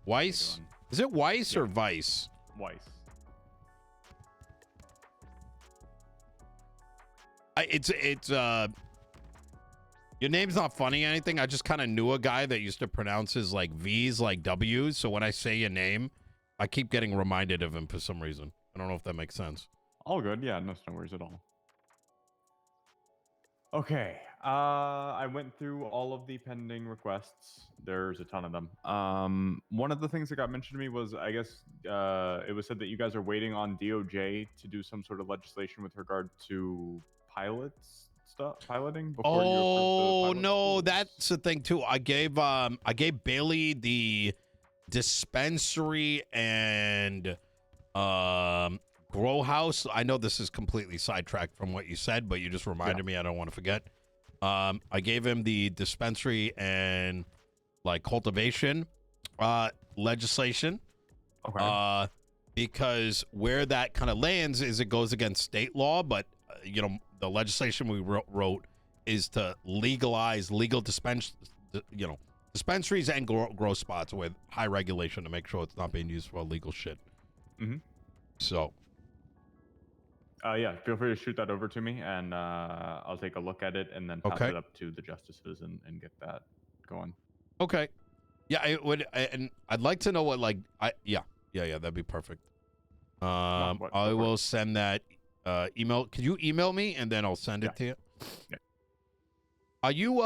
Weiss? Is it Weiss or Vice? Weiss. It's your name's not funny or anything. I just kind of knew a guy that used to pronounce his like V's like W's. So when I say your name, I keep getting reminded of him for some reason. I don't know if that makes sense. All good. Yeah, no worries at all. Okay. I went through all of the pending requests. There's a ton of them. One of the things that got mentioned to me was, I guess, it was said that you guys are waiting on DOJ to do some sort of legislation with regard to piloting before you approve the no, that's the thing too. I gave Bailey the dispensary and grow house. I know this is completely sidetracked from what you said, but you just reminded me. I don't want to forget. I gave him the dispensary and like cultivation legislation. Okay. Because where that kind of lands is it goes against state law, but you know, the legislation we wrote is to legalize dispensaries and grow spots with high regulation to make sure it's not being used for illegal shit. So yeah, feel free to shoot that over to me, and I'll take a look at it and then pass it up to the justices and get that going. Okay. Yeah, I would, and I'd like to know what yeah, that'd be perfect. I will send that email. Could you email me and then I'll send it to you? Yeah. Are you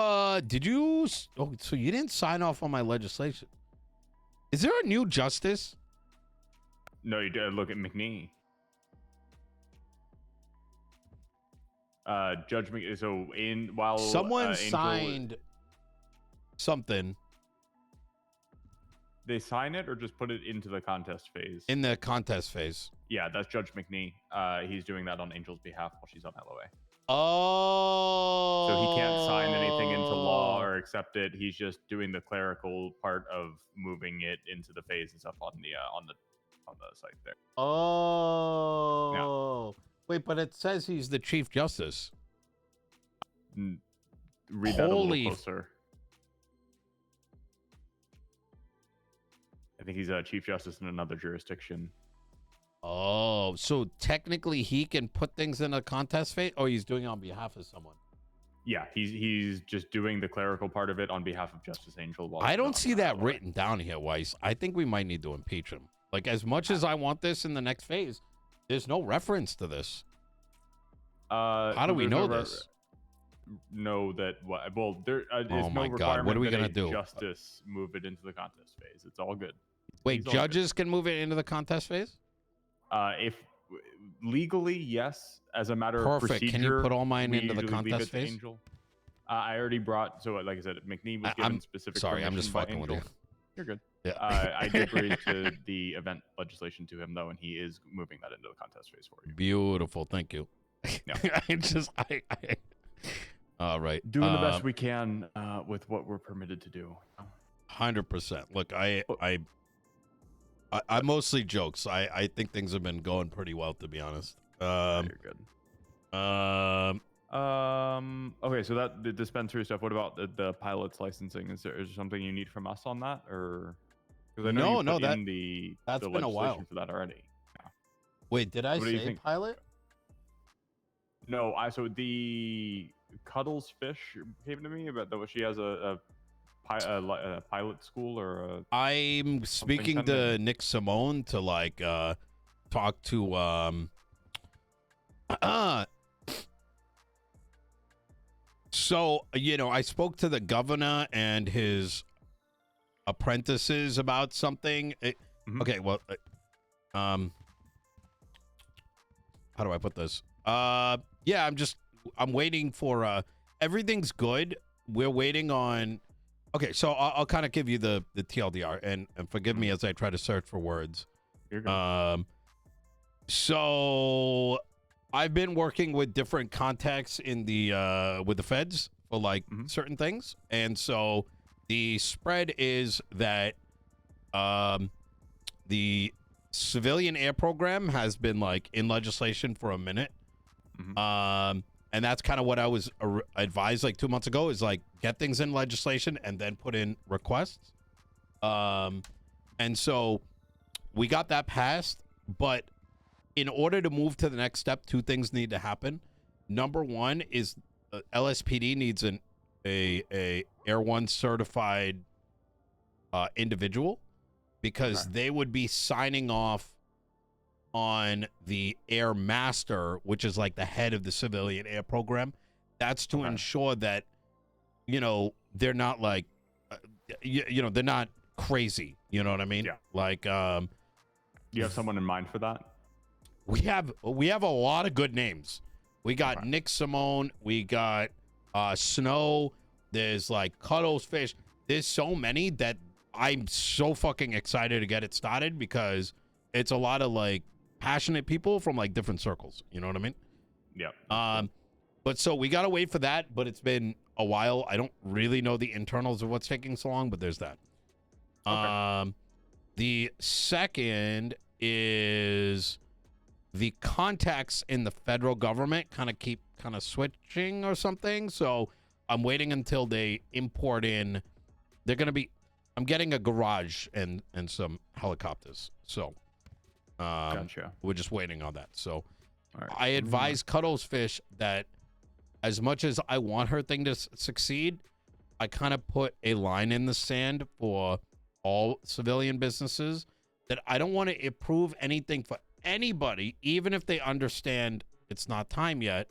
did you so you didn't sign off on my legislation? Is there a new justice? No, you did look at McNee. Judge McNee. So while someone signed something. They sign it or just put it into the contest phase? In the contest phase. Yeah, that's Judge McNee. He's doing that on Angel's behalf while she's on LOA. Oh. So he can't sign anything into law or accept it. He's just doing the clerical part of moving it into the phase and stuff on the site there. Oh. Yeah. Wait, but it says he's the Chief Justice. Read that a little closer. I think he's a Chief Justice in another jurisdiction. Oh, so technically he can put things in a contest phase, or he's doing it on behalf of someone? Yeah, he's just doing the clerical part of it on behalf of Justice Angel. I don't see that written down here, Weiss. I think we might need to impeach him. Like, as much as I want this in the next phase, there's no reference to this. How do we know this? Know that what? Well, there is oh my no God! What are we gonna do? Justice move it into the contest phase. It's all good. Wait, judges can move it into the contest phase? If legally, yes. As a matter of procedure, can you put all mine into the contest phase? Angel. I already brought. So, like I said, McNee was given specific. Sorry, I'm just fucking with you. You're good. Yeah. I did bring to the event legislation to him though, and he is moving that into the contest phase for you. Beautiful, thank you. Yeah. I all right. Doing the best we can with what we're permitted to do. 100%. Look, I mostly jokes. I think things have been going pretty well, to be honest. You're good. Okay, so that the dispensary stuff. What about the pilot's licensing? Is there something you need from us on that, or because I know that's been a while for that already. Yeah. Wait, did I say pilot? No, so the Cuddles Fish came to me about that. She has a pilot school or a. I'm speaking to Nick Simone to talk to So, I spoke to the governor and his apprentices about something. Okay, well, how do I put this? Yeah, I'm waiting for, everything's good. We're waiting on, okay, so I'll kind of give you the TLDR and forgive me as I try to search for words. You're good. So I've been working with different contacts in the with the feds for certain things, and so the spread is that the civilian air program has been in legislation for a minute, and that's kind of what I was advised 2 months ago is get things in legislation and then put in requests, and And so we got that passed, but in order to move to the next step, two things need to happen. Number one is LSPD needs a Air 1 certified individual, because they would be signing off on the Air Master, which is like the head of the civilian air program. That's to ensure that, you know, they're not like, you know, they're not crazy. You know what I mean? Yeah. Like, you have someone in mind for that? we have a lot of good names. We got Nick Simone. We got Snow. There's like Cuddles Fish. There's so many that I'm so fucking excited to get it started, because it's a lot of like passionate people from like different circles. You know what I mean? Yeah. But so we got to wait for that, but it's been a while. I don't really know the internals of what's taking so long, but there's that. Okay. The second is the contacts in the federal government keep switching or something. So I'm waiting until they import in. They're going to be, I'm getting a garage and some helicopters. So Gotcha. we're just waiting on that. So right. I advise Cuddles Fish that as much as I want her thing to succeed, I kind of put a line in the sand for all civilian businesses that I don't want to approve anything for anybody, even if they understand it's not time yet,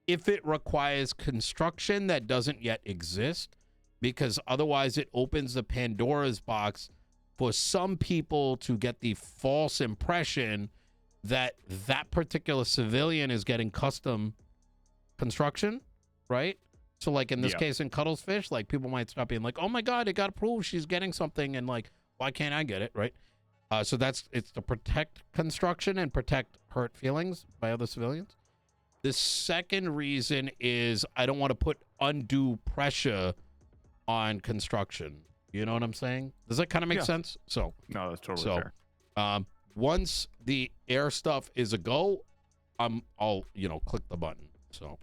if it requires construction that doesn't yet exist, because otherwise it opens the Pandora's box for some people to get the false impression that that particular civilian is getting custom construction, right? So like in this case in Cuddles Fish, like people might stop being like, oh my God, it got approved, she's getting something, and like, why can't I get it, right? So it's to protect construction and protect hurt feelings by other civilians. The second reason is I don't want to put undue pressure on construction. You know what I'm saying? Does that kind of make sense? So no, that's totally fair. Once the air stuff is a go, I'll click the button. So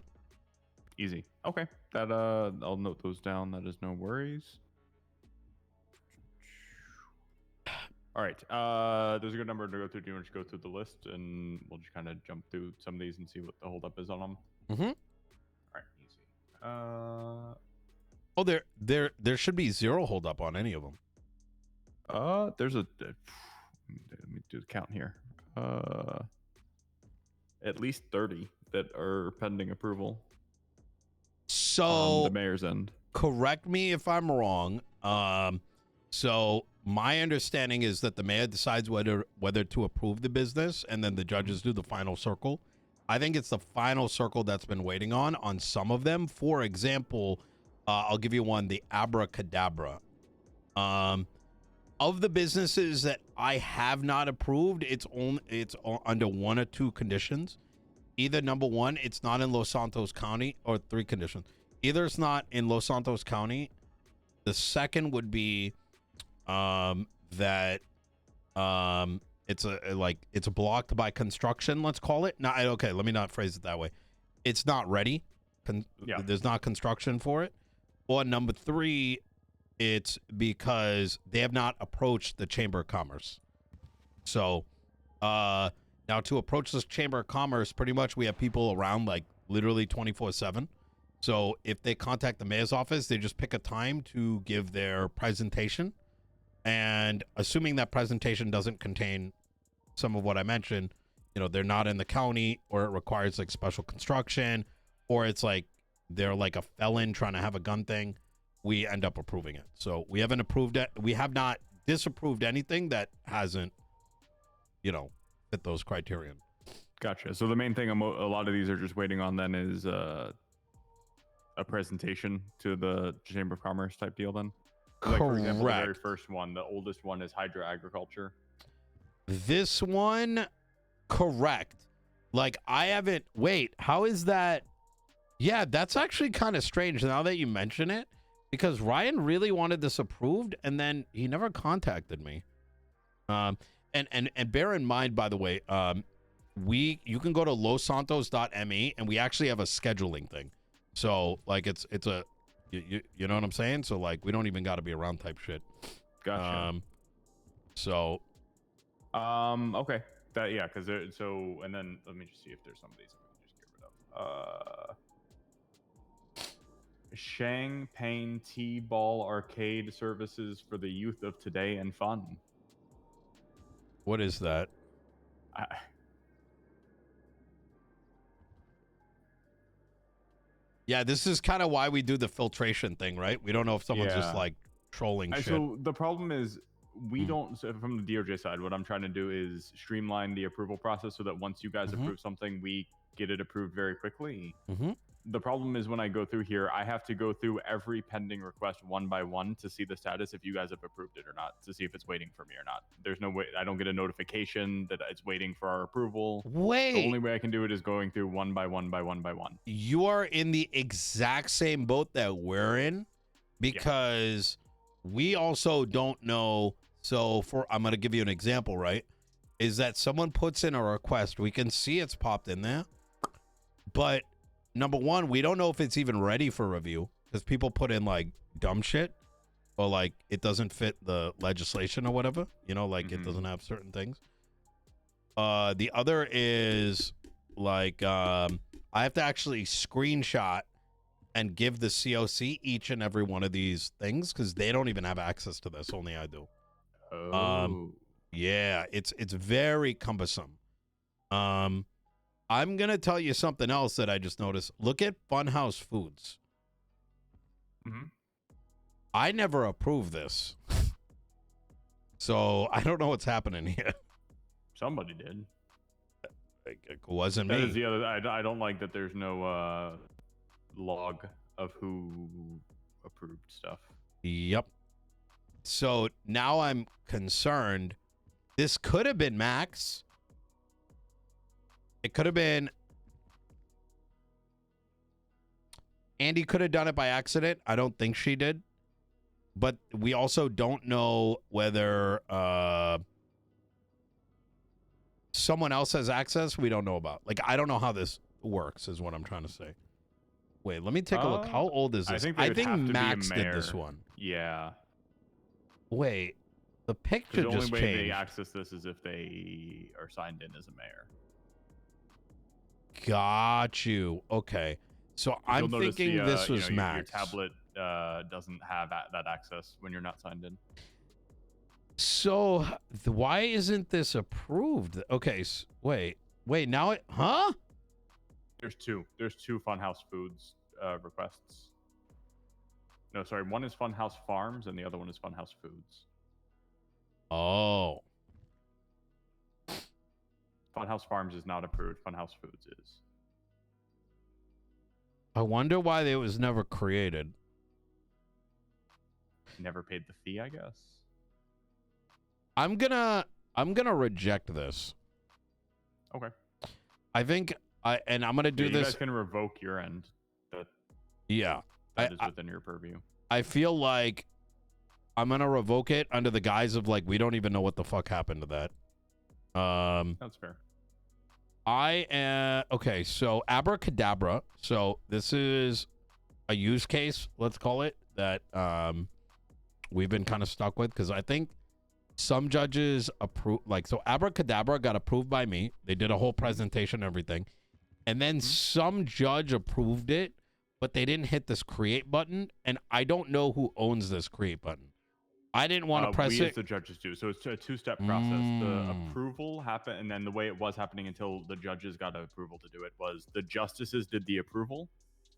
easy. Okay, that I'll note those down. That is no worries. All right, there's a good number to go through. Do you want to go through the list, and we'll just kind of jump through some of these and see what the holdup is on them? Mm-hmm. All right, easy. Oh, there should be zero holdup on any of them. There's a. Let me do the count here. At least 30 that are pending approval. So on the mayor's end. Correct me if I'm wrong. So my understanding is that the mayor decides whether to approve the business, and then the judges do the final circle. I think it's the final circle that's been waiting on some of them. For example, I'll give you one, the Abracadabra. Of the businesses that I have not approved, it's under one or two conditions. Either number one, it's not in Los Santos County, or three conditions. Either it's not in Los Santos County. The second would be that it's blocked by construction, let's call it. No, okay, let me not phrase it that way. It's not ready. There's not construction for it. Or number three, it's because they have not approached the Chamber of Commerce. So now to approach this Chamber of Commerce, pretty much we have people around like literally 24/7. So if they contact the mayor's office, they just pick a time to give their presentation. And assuming that presentation doesn't contain some of what I mentioned, they're not in the county, or it requires like special construction, or it's like they're like a felon trying to have a gun thing, we end up approving it. So we haven't approved it. We have not disapproved anything that hasn't, fit those criterion. Gotcha. So the main thing a lot of these are just waiting on then is a presentation to the Chamber of Commerce type deal then? Like, for example, the very first one, the oldest one is hydro agriculture. This one, correct. Like, I haven't... Wait, how is that... Yeah, that's actually kind of strange now that you mention it, because Ryan really wanted this approved, and then he never contacted me. And bear in mind, by the way, you can go to lossantos.me, and we actually have a scheduling thing. So, like, it's a... You know what I'm saying? So, like, we don't even got to be around type shit. Gotcha. So Okay. That yeah, because so and then let me just see if there's some of these we can just get rid of. Shang Payne T-ball arcade services for the youth of today and fun. what is that? I, Yeah, this is kind of why we do the filtration thing, right? We don't know if someone's just Yeah. like trolling shit. So the problem is we don't. So from the DOJ side, what I'm trying to do is streamline the approval process so that once you guys approve something, we get it approved very quickly. The problem is when I go through here, I have to go through every pending request one by one to see the status if you guys have approved it or not, to see if it's waiting for me or not. There's no way, I don't get a notification that it's waiting for our approval. Wait. The only way I can do it is going through one by one by one by one. You are in the exact same boat that we're in, because we also don't know. So I'm going to give you an example, right? Is that someone puts in a request. We can see it's popped in there, but number one, we don't know if it's even ready for review because people put in like dumb shit or like it doesn't fit the legislation or whatever, you know, like it doesn't have certain things. The other is like I have to actually screenshot and give the COC each and every one of these things because they don't even have access to this. Only I do. Yeah, it's very cumbersome. I'm going to tell you something else that I just noticed. Look at Funhouse Foods. I never approved this. So I don't know what's happening here. Somebody did. It wasn't That me. is the other. I don't like that there's no log of who approved stuff. Yep. So now I'm concerned. This could have been Max. It could have been Andy could have done it by accident. I don't think she did. But we also don't know whether someone else has access we don't know about. Like, I don't know how this works is what I'm trying to say. Wait, let me take a look. How old is this? I think Max did this one. Yeah. Wait, the picture The just only way changed. they access this is if they are signed in as a mayor. Got you. Okay. So I'm thinking this was Max. Your tablet doesn't have that access when you're not signed in. So why isn't this approved? Okay, wait. Now it, huh? There's two Funhouse Foods requests. No, sorry. One is Funhouse Farms and the other one is Funhouse Foods. Oh. Funhouse Farms is not approved. Funhouse Foods is. I wonder why it was never created. Never paid the fee, I guess. I'm gonna reject this. Okay. I think I'm gonna do you this. You guys can revoke your end. That is within your purview. I feel like I'm gonna revoke it under the guise of like we don't even know what the fuck happened to that. That's fair. Okay, so abracadabra. So this is a use case, let's call it, that we've been kind of stuck with because I think some judges approve, like, so abracadabra got approved by me. They did a whole presentation and everything. And then some judge approved it, but they didn't hit this create button. And I don't know who owns this create button. I didn't want to press we it. As the judges do. So it's a two-step process. The approval happened, and then the way it was happening until the judges got approval to do it was the justices did the approval,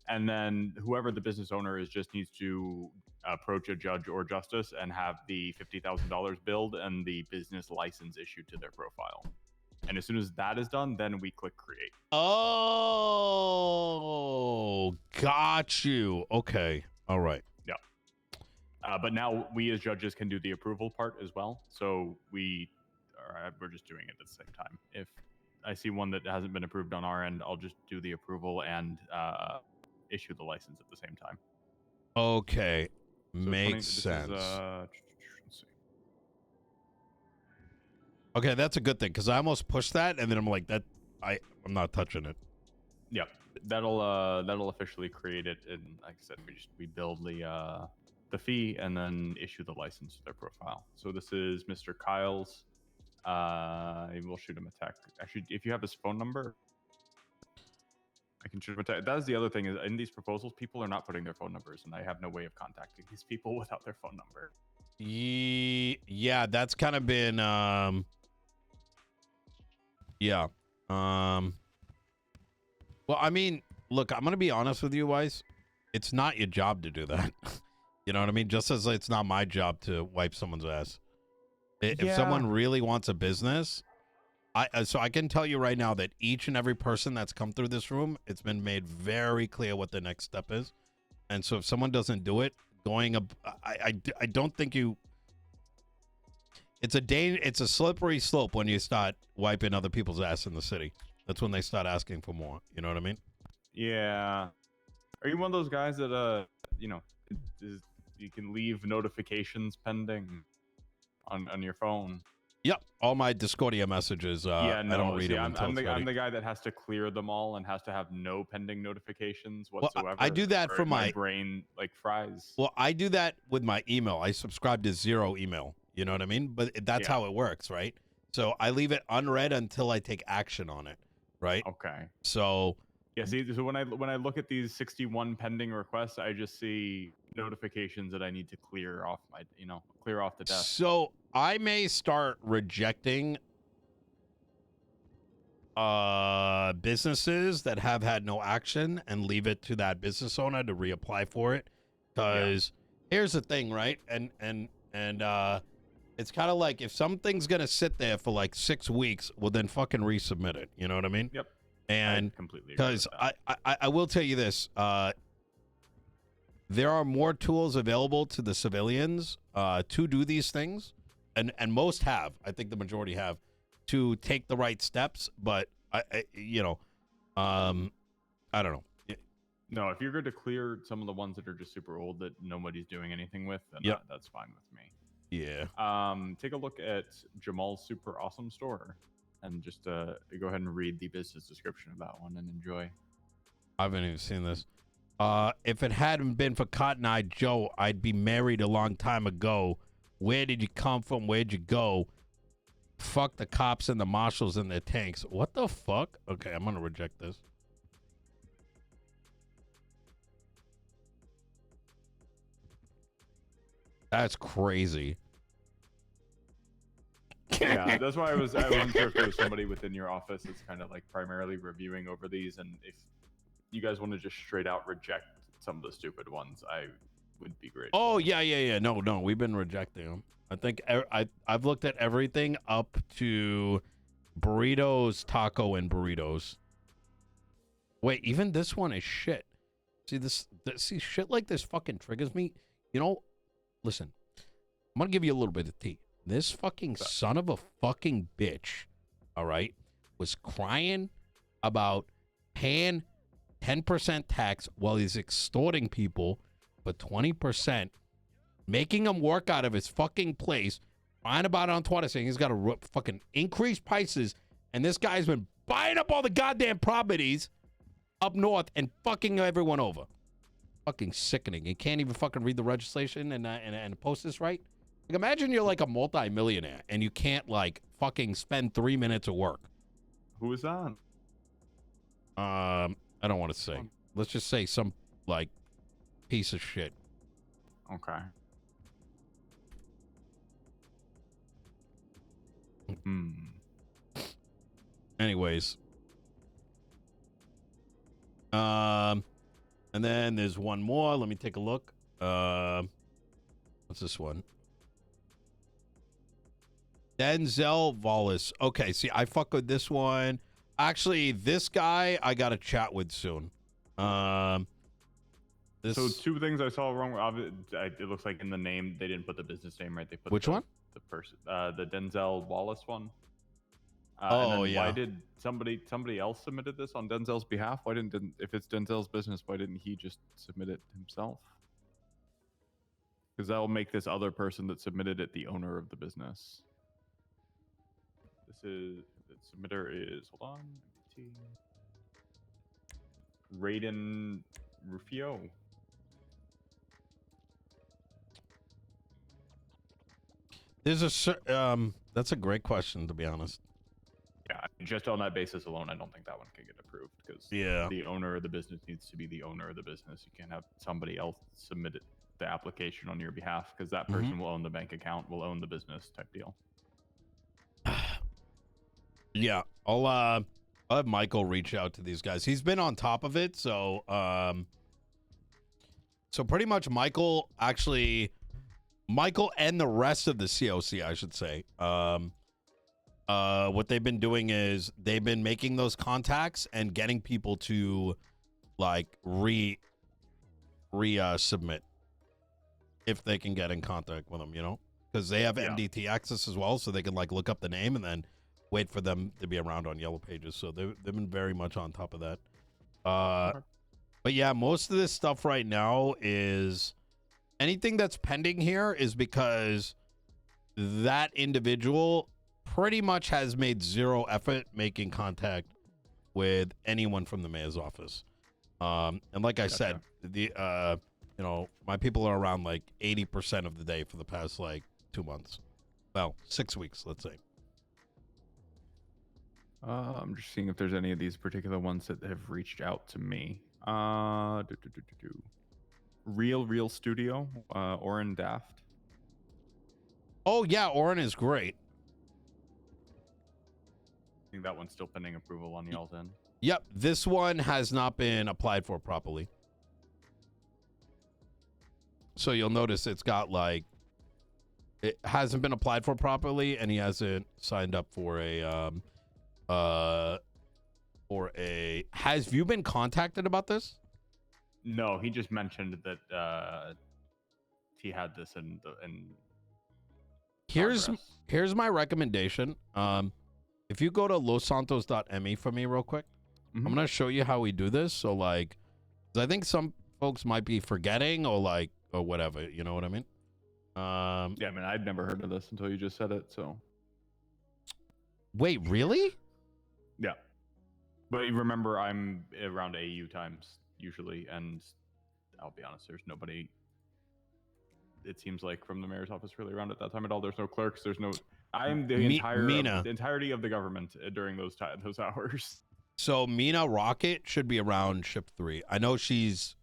and then whoever the business owner is just needs to approach a judge or justice and have the $50,000 billed and the business license issued to their profile. And as soon as that is done, then we click create. Oh, got you. Okay. All right. Yeah. But now we as judges can do the approval part as well. So we're just doing it at the same time. If I see one that hasn't been approved on our end, I'll just do the approval and issue the license at the same time. Okay. So Makes sense. Let's see. Okay, that's a good thing because I almost pushed that and then I'm like, I'm not touching it. Yeah, that'll officially create it. And like I said, we build the the fee and then issue the license to their profile. So this is Mr. Kyle's. We'll shoot him a text. Actually, if you have his phone number, I can shoot him a text. That is the other thing, is in these proposals, people are not putting their phone numbers, and I have no way of contacting these people without their phone number. Yeah, that's kind of been yeah. Well, I mean, look, I'm gonna be honest with you, Weiss. It's not your job to do that. You know what I mean? Just as it's not my job to wipe someone's ass. If someone really wants a business, so I can tell you right now that each and every person that's come through this room, it's been made very clear what the next step is. And so if someone doesn't do it, I don't think you. It's a slippery slope when you start wiping other people's ass in the city. That's when they start asking for more. You know what I mean? Yeah. Are you one of those guys that you can leave notifications pending on your phone? Yep, all my Discordia messages. I don't read them until I'm the guy that has to clear them all and has to have no pending notifications whatsoever. Well, I do that for my brain like fries. Well, I do that with my email. I subscribe to 0 email. You know what I mean? But that's how it works, right? So I leave it unread until I take action on it, right? Okay. So yeah, see, so when I look at these 61 pending requests, I just see notifications that I need to clear off the desk. So I may start rejecting businesses that have had no action and leave it to that business owner to reapply for it. Because here's the thing, right? And it's kind of like if something's gonna sit there for like 6 weeks, well then fucking resubmit it. You know what I mean? Yep. And completely because I will tell you this, there are more tools available to the civilians to do these things, and most have. I think the majority have to take the right steps. But I don't know. No, if you're good to clear some of the ones that are just super old that nobody's doing anything with, then that's fine with me. Yeah. Take a look at Jamal's super awesome store. And just go ahead and read the business description of that one and enjoy. I haven't even seen this. If it hadn't been for Cotton Eye Joe, I'd be married a long time ago. Where did you come from? Where'd you go? Fuck the cops and the marshals and their tanks. What the fuck? Okay, I'm gonna reject this. That's crazy. Yeah, that's why I wasn't sure if there was somebody within your office that's kind of like primarily reviewing over these, and if you guys want to just straight out reject some of the stupid ones, I would be great. Oh yeah. No, we've been rejecting them. I think I've looked at everything up to burritos, taco, and burritos. Wait, even this one is shit. See shit like this fucking triggers me. You know, listen, I'm gonna give you a little bit of tea. This fucking son of a fucking bitch, all right, was crying about paying 10% tax while he's extorting people for 20%, making him work out of his fucking place, crying about it on Twitter saying he's got to fucking increase prices, and this guy's been buying up all the goddamn properties up north and fucking everyone over. Fucking sickening. You can't even fucking read the legislation and post this right. Like, imagine you're like a multi-millionaire and you can't like fucking spend 3 minutes of work. Who is on? I don't want to say. Let's just say some like piece of shit. Okay. Anyways. And then there's one more. Let me take a look. What's this one? Denzel Wallace. Okay, see, I fuck with this one. Actually, this guy I got to chat with soon. So 2 things I saw wrong. It looks like in the name they didn't put the business name right. They put which one? The person, the Denzel Wallace one. Why did somebody else submitted this on Denzel's behalf? Why didn't if it's Denzel's business, why didn't he just submit it himself? Because that will make this other person that submitted it the owner of the business. The submitter is, hold on, Raiden Rufio. That's a great question, to be honest. Yeah, just on that basis alone, I don't think that one can get approved because Yeah. the owner of the business needs to be the owner of the business. You can't have somebody else submit the application on your behalf because that person will own the bank account, will own the business type deal. Yeah, I'll have Michael reach out to these guys. He's been on top of it, so pretty much Michael and the rest of the COC, I should say, what they've been doing is they've been making those contacts and getting people to like submit if they can get in contact with them, you know, because they have MDT access as well, so they can like look up the name and then wait for them to be around on Yellow Pages. So they've been very much on top of that. But yeah, most of this stuff right now is anything that's pending here is because that individual pretty much has made zero effort making contact with anyone from the mayor's office. And like I said, you know, my people are around like 80% of the day for the past like 2 months. Well, 6 weeks, let's say. I'm just seeing if there's any of these particular ones that have reached out to me. Real Studio, Oren Daft. Oh yeah, Oren is great. I think that one's still pending approval on y'all's end. Yep, this one has not been applied for properly. So you'll notice it's got like, it hasn't been applied for properly, and he hasn't signed up for a has you been contacted about this? No, he just mentioned that he had this in here's my recommendation. If you go to lossantos.me for me real quick, I'm gonna show you how we do this. So like, 'cause I think some folks might be forgetting or like or whatever, you know what I mean? Yeah, I mean, I'd never heard of this until you just said it. So wait, really? Yeah, but you remember, I'm around AU times usually, and I'll be honest, there's nobody. It seems like from the mayor's office really around at that time at all. There's no clerks. There's no. I'm the entirety of the government during those hours. So Mina Rocket should be around shift 3. I know she's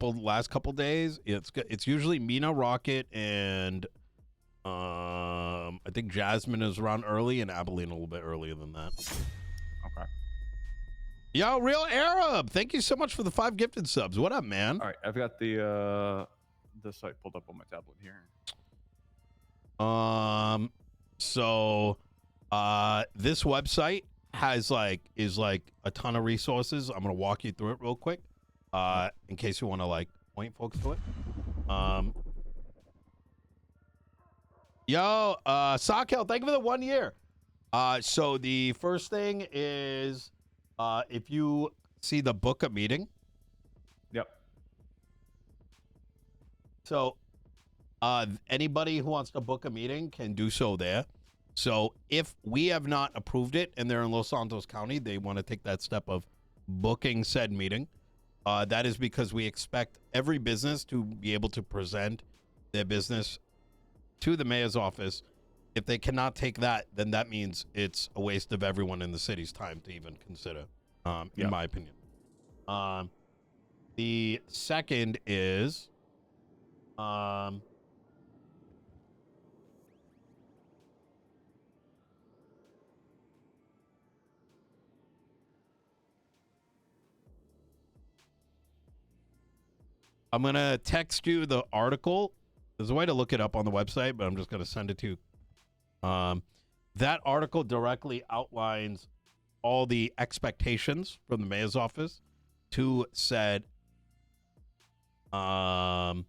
last couple days. It's usually Mina Rocket and I think Jasmine is around early and Abilene a little bit earlier than that. Okay. Yo, Real Arab, thank you so much for the 5 gifted subs. What up, man? All right, I've got the site pulled up on my tablet here. So this website is a ton of resources. I'm gonna walk you through it real quick, in case you want to like point folks to it. Sakel, thank you for the 1 year. So the first thing is, if you see the book a meeting. Yep. So, anybody who wants to book a meeting can do so there. So if we have not approved it and they're in Los Santos County, they want to take that step of booking said meeting. That is because we expect every business to be able to present their business to the mayor's office. If they cannot take that, then that means it's a waste of everyone in the city's time to even consider, in my opinion. The second is, I'm going to text you the article. There's a way to look it up on the website, but I'm just going to send it to you. That article directly outlines all the expectations from the mayor's office to said, whoever's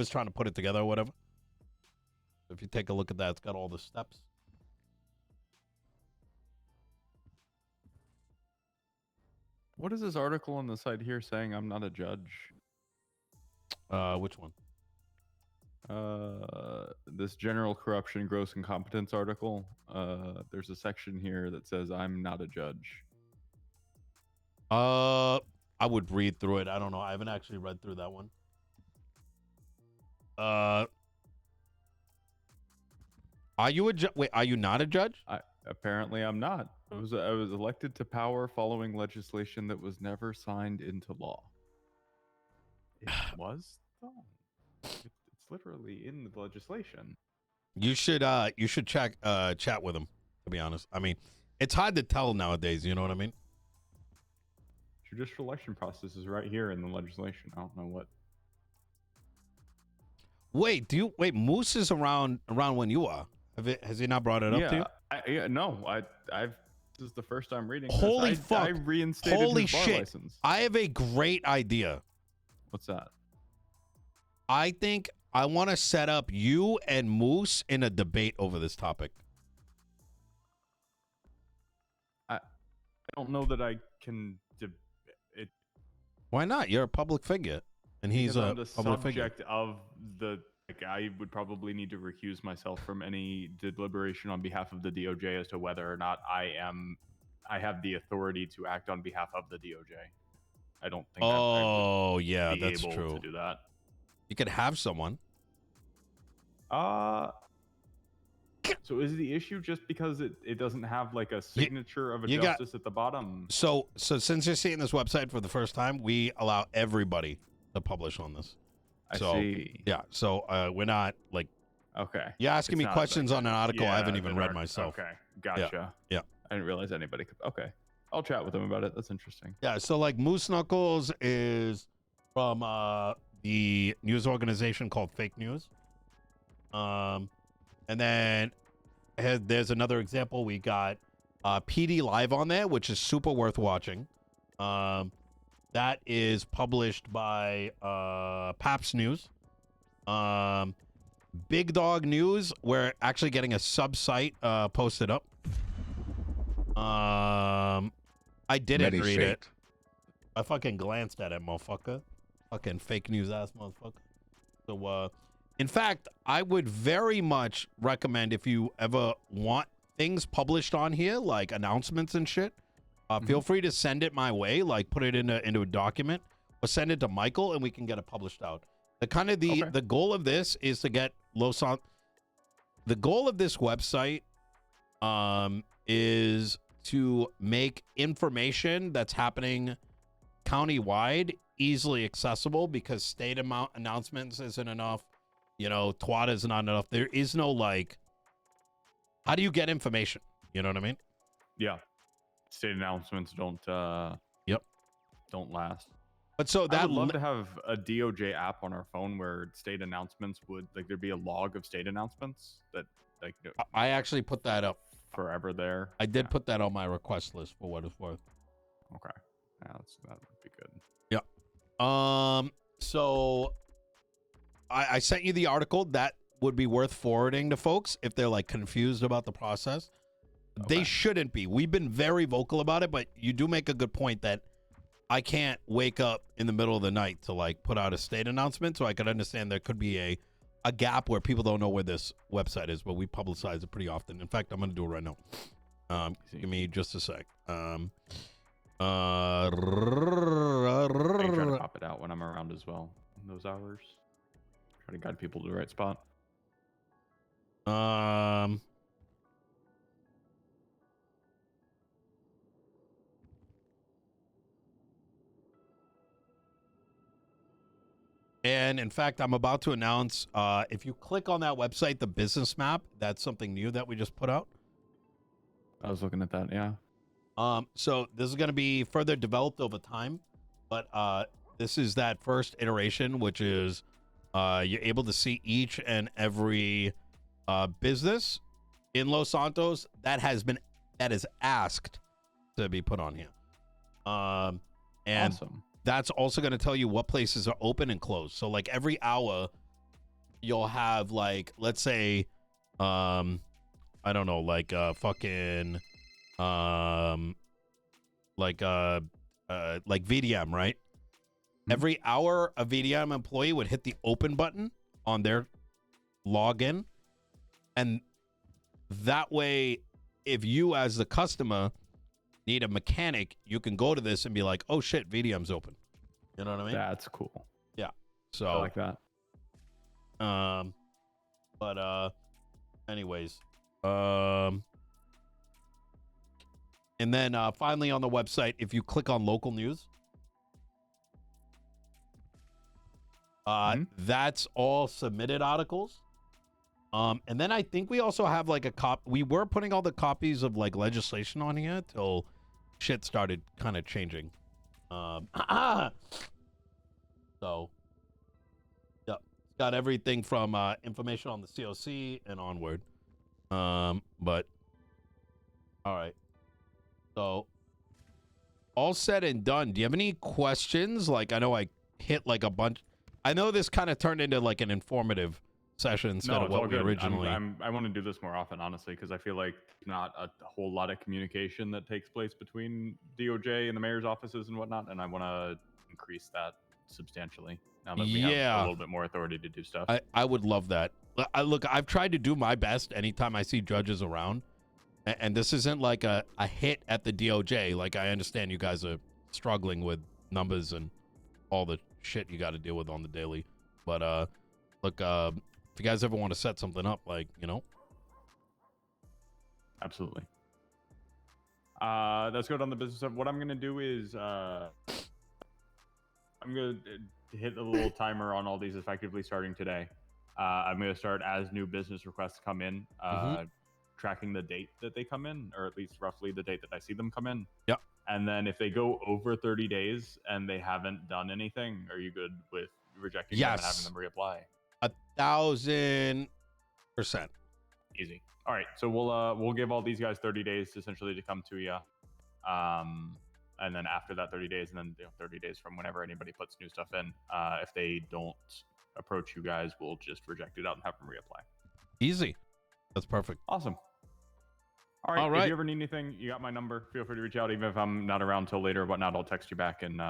trying to put it together or whatever. If you take a look at that, it's got all the steps. What is this article on the site here saying I'm not a judge? Which one? This general corruption, gross incompetence article. There's a section here that says I'm not a judge. I would read through it. I don't know. I haven't actually read through that one. Are you a wait? Are you not a judge? Apparently, I'm not. I was elected to power following legislation that was never signed into law. It was though. It's literally in the legislation. You should chat with him. To be honest, I mean, it's hard to tell nowadays. You know what I mean? Judicial election process is right here in the legislation. I don't know what. Wait, Moose is around when you are. Has he not brought it up to you? No. This is the first time reading. Holy fuck! I reinstated Holy his bar shit! license. I have a great idea. What's that? I think I want to set up you and Moose in a debate over this topic. I don't know that I can. Why not? You're a public figure, and he's a public figure. Subject of the. I would probably need to recuse myself from any deliberation on behalf of the DOJ as to whether or not I have the authority to act on behalf of the DOJ. I don't think. Oh, yeah, be that's able true. To do that, you could have someone. So is the issue just because it doesn't have like a signature of a justice at the bottom? So since you're seeing this website for the first time, we allow everybody to publish on this. I see. Yeah. So we're not like. Okay. You're asking me questions on an article I haven't even read myself. Okay. Gotcha. Yeah. I didn't realize anybody could. Okay. I'll chat with him about it. That's interesting. Yeah. So like Moose Knuckles is from the news organization called Fake News. And then there's another example. We got PD Live on there, which is super worth watching. That is published by Paps News. Big Dog News, we're actually getting a sub-site posted up. I didn't read it. I fucking glanced at it, motherfucker. Fucking fake news ass motherfucker. So, in fact, I would very much recommend if you ever want things published on here, like announcements and shit, feel free to send it my way, like put it into a document, or send it to Michael, and we can get it published out. The goal of this is to get the goal of this website is to make information that's happening countywide easily accessible, because state announcements isn't enough. You know, twat is not enough. There is no like, how do you get information? You know what I mean? Yeah. State announcements don't last. But so that I would love to have a DOJ app on our phone where state announcements would there'd be a log of state announcements that like I actually put that up forever there. I did put that on my request list for what it's worth. Okay. Yeah, that would be good. Yeah. So I sent you the article. That would be worth forwarding to folks if they're like confused about the process. Okay. They shouldn't be. We've been very vocal about it, but you do make a good point that I can't wake up in the middle of the night to like put out a state announcement. So I could understand there could be a gap where people don't know where this website is, but we publicize it pretty often. In fact, I'm going to do it right now. Give me just a sec. I try to pop it out when I'm around as well in those hours. Try to guide people to the right spot. And in fact, I'm about to announce, if you click on that website, the business map, that's something new that we just put out. I was looking at that, yeah. So this is going to be further developed over time, but this is that first iteration, which is you're able to see each and every business in Los Santos that is asked to be put on here. And awesome. That's also going to tell you what places are open and closed. So like every hour you'll have like, let's say, I don't know, like fucking like VDM, right? Mm-hmm. Every hour a VDM employee would hit the open button on their login, and that way if you as the customer need a mechanic, you can go to this and be like, oh shit, VDM's open. You know what I mean? That's cool. Yeah. So I like that. But anyways, And then finally on the website, if you click on local news, that's all submitted articles. And then I think we also have like a we were putting all the copies of like legislation on here till shit started kind of changing. So, yep, it's got everything from information on the COC and onward. But all right. So, all said and done. Do you have any questions? Like, I know I hit like a bunch. I know this kind of turned into like an informative session instead of what we originally. I want to do this more often, honestly, because I feel like not a whole lot of communication that takes place between DOJ and the mayor's offices and whatnot, and I want to increase that substantially now that we have a little bit more authority to do stuff. I would love that. Look, I've tried to do my best anytime I see judges around, and this isn't like a hit at the DOJ. Like, I understand you guys are struggling with numbers and all the shit you got to deal with on the daily, but look, if you guys ever want to set something up, like, you know. Absolutely. Let's go down the business of what I'm going to do is I'm going to hit a little timer on all these effectively starting today. I'm going to start as new business requests come in, tracking the date that they come in, or at least roughly the date that I see them come in. Yep. And then if they go over 30 days and they haven't done anything, are you good with rejecting them and having them reapply? 1,000%. Easy. All right, so we'll give all these guys 30 days essentially to come to you, and then after that 30 days, and then 30 days from whenever anybody puts new stuff in, if they don't approach you guys, we'll just reject it out and have them reapply. Easy. That's perfect. Awesome. All right. If you ever need anything, you got my number. Feel free to reach out, even if I'm not around till later or whatnot. I'll text you back, and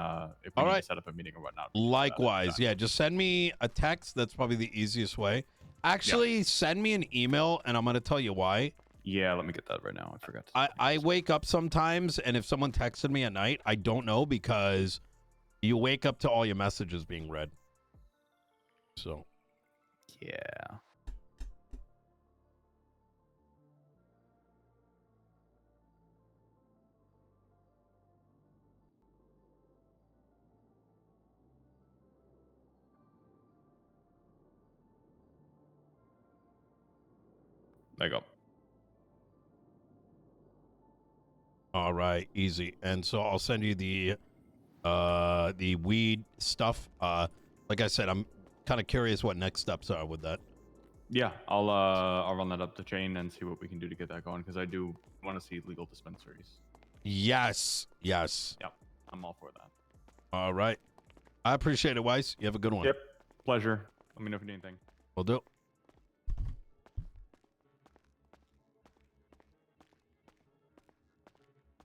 if we need to set up a meeting or whatnot. Likewise, yeah. Just send me a text. That's probably the easiest way. Actually, send me an email, and I'm going to tell you why. Yeah, let me get that right now. I forgot. I wake up sometimes, and if someone texted me at night, I don't know, because you wake up to all your messages being read. So, yeah. There you go. All right, easy. And so I'll send you the weed stuff. Like I said, I'm kind of curious what next steps are with that. Yeah, I'll run that up the chain and see what we can do to get that going, because I do want to see legal dispensaries. Yes. Yep, I'm all for that. All right. I appreciate it, Weiss. You have a good one. Yep, pleasure. Let me know if you need anything. Will do.